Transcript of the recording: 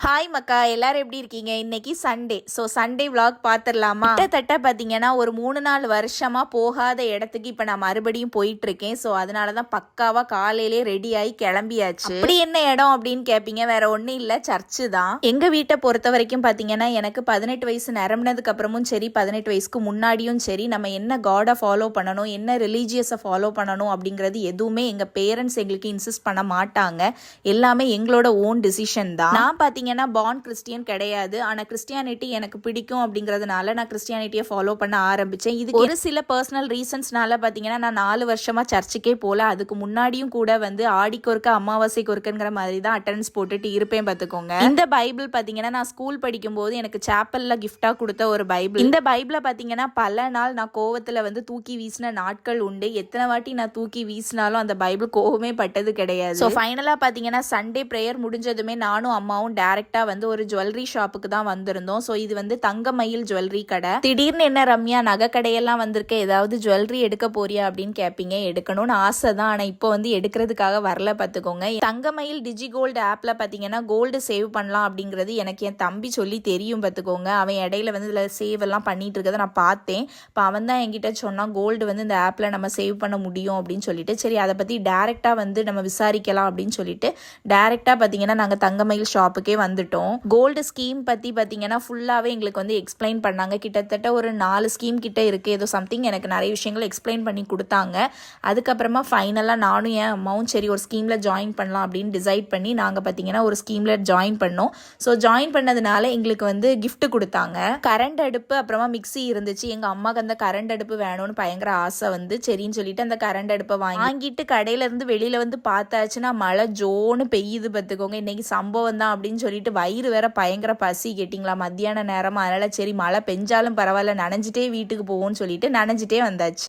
Hi மக்கா, எல்லாரும் எப்படி இருக்கீங்க? இன்னைக்கு சண்டே. ஸோ சண்டே vlog பார்த்துடலாமா? கிட்டத்தட்ட பார்த்தீங்கன்னா ஒரு 3-4 வருஷமாக போகாத இடத்துக்கு இப்போ நான் மறுபடியும் போயிட்டு இருக்கேன். ஸோ அதனால தான் பக்காவாக காலையிலே ரெடி ஆகி கிளம்பியாச்சு. அப்படி என்ன இடம் அப்படின்னு கேட்பீங்க, வேற ஒன்றும் இல்லை, சர்ச்சு தான். எங்கள் வீட்டை பொறுத்த வரைக்கும் பார்த்தீங்கன்னா எனக்கு 18 வயசு நிரம்பினதுக்கு அப்புறமும் சரி, 18 வயசுக்கு முன்னாடியும் சரி, நம்ம என்ன காடை ஃபாலோ பண்ணணும், என்ன ரிலீஜியஸை ஃபாலோ பண்ணணும் அப்படிங்கிறது எதுவுமே எங்கள் பேரண்ட்ஸ் எங்களுக்கு இன்சிஸ்ட் பண்ண மாட்டாங்க. எல்லாமே எங்களோட ஓன் டிசிஷன் தான். நான் பார்த்தீங்கன்னா பார்ன் கிறிஸ்டியன் கிடையாது. ஆனால் கிறிஸ்டியானிட்டி எனக்கு பிடிக்கும் அப்படிங்கிறதுனால நான் கிறிஸ்டியானிட்டியை ஃபாலோ பண்ண ஆரம்பித்தேன். இது ஒரு சில பர்சனல் ரீசன்ஸ்னால பார்த்தீங்கன்னா நான் 4 வருஷமாக சர்ச்சுக்கே போகல. அதுக்கு முன்னாடியும் கூட வந்து ஆடிக்கு ஒருக்க அமாவாசைக்கு ஒருக்குங்கிற மாதிரி தான் அட்டெண்டன்ஸ் போட்டுட்டு இருப்பேன் பார்த்துக்கோங்க. இந்த பைபிள் பார்த்தீங்கன்னா நான் ஸ்கூல் படிக்கும்போது எனக்கு சாப்பலில் கிஃப்டாக கொடுத்த ஒரு பைபிள். இந்த பைபிளை பார்த்தீங்கன்னா பல நாள் நான் கோவத்தில் வந்து தூக்கி வீசின நாட்கள் உண்டு. எத்தனை வாட்டி நான் தூக்கி வீசினாலும் அந்த பைபிள் கோவமே பட்டது கிடையாது. ஸோ ஃபைனலாக பார்த்தீங்கன்னா சண்டே ப்ரேயர் முடிஞ்சதுமே நானும் அம்மாவும் டேரக்டா வந்து ஒரு ஜுவல்லரி ஷாப்புக்கு தான் வந்திருந்தோம். ஸோ இது வந்து தங்கமயில் ஜுவல்லரி கடை. திடீர்னு என்ன ரம்யா நகை கடையெல்லாம் வந்திருக்க, ஏதாவது ஜுவல்லரி எடுக்க போறியா அப்படின்னு கேட்பீங்க. எடுக்கணும்னு ஆசை தான், ஆனால் இப்போ வந்து எடுக்கிறதுக்காக வரல பார்த்துக்கோங்க. தங்கமயில் டிஜி கோல்டு ஆப்ல பார்த்தீங்கன்னா கோல்டு சேவ் பண்ணலாம் அப்படிங்கிறது எனக்கு என் தம்பி சொல்லி தெரியும் பார்த்துக்கோங்க. அவன் இடையில வந்து இதில் சேவ் எல்லாம் பண்ணிட்டு இருக்கதை நான் பார்த்தேன். இப்போ அவன் தான் என்கிட்ட சொன்னான் கோல்டு வந்து இந்த ஆப்ல நம்ம சேவ் பண்ண முடியும் அப்படின்னு சொல்லிட்டு. சரி, அதை பற்றி டேரெக்டாக வந்து நம்ம விசாரிக்கலாம் அப்படின்னு சொல்லிட்டு டேரெக்டாக பார்த்தீங்கன்னா நாங்கள் தங்கமயில் ஷாப்புக்கே வந்துட்டோம். கோல்டு ஸ்கீம் பற்றி பார்த்தீங்கன்னா ஃபுல்லாகவே எங்களுக்கு வந்து எக்ஸ்பிளைன் பண்ணாங்க. கிட்டத்தட்ட ஒரு 4 ஸ்கீம் கிட்ட இருக்குது, ஏதோ சம்திங் எனக்கு நிறைய விஷயங்கள் எக்ஸ்பிளைன் பண்ணி கொடுத்தாங்க. அதுக்கப்புறமா ஃபைனலாக நானும் என் அம்மாவும் சரி ஒரு ஸ்கீமில் ஜாயின் பண்ணலாம் அப்படின்னு டிசைட் பண்ணி நாங்கள் பார்த்தீங்கன்னா ஒரு ஸ்கீமில் ஜாயின் பண்ணோம். ஸோ ஜாயின் பண்ணதுனால எங்களுக்கு வந்து கிஃப்ட் கொடுத்தாங்க. கரண்ட் அடுப்பு அப்புறமா மிக்சி இருந்துச்சு. எங்கள் அம்மாவுக்கு அந்த கரண்ட் அடுப்பு வேணும்னு பயங்கர ஆசை வந்து சரின்னு சொல்லிட்டு அந்த கரண்ட் அடுப்பை வாங்கிட்டு கடையிலேருந்து வெளியில் வந்து பார்த்தாச்சுன்னா மழை ஜோன்னு பெய்யுது பார்த்துக்கோங்க. இன்னைக்கு சம்பவம் தான் அப்படின்னு சொல்லிட்டு வயிறு வேற பயங்கர பசி கேட்டிங்களா, மத்தியான நேரமா. அதனால சரி மழை பெஞ்சாலும் பரவாயில்ல, நனைஞ்சிட்டே வீட்டுக்கு போவோம்னு சொல்லிட்டு நனைஞ்சிட்டே வந்தாச்சு.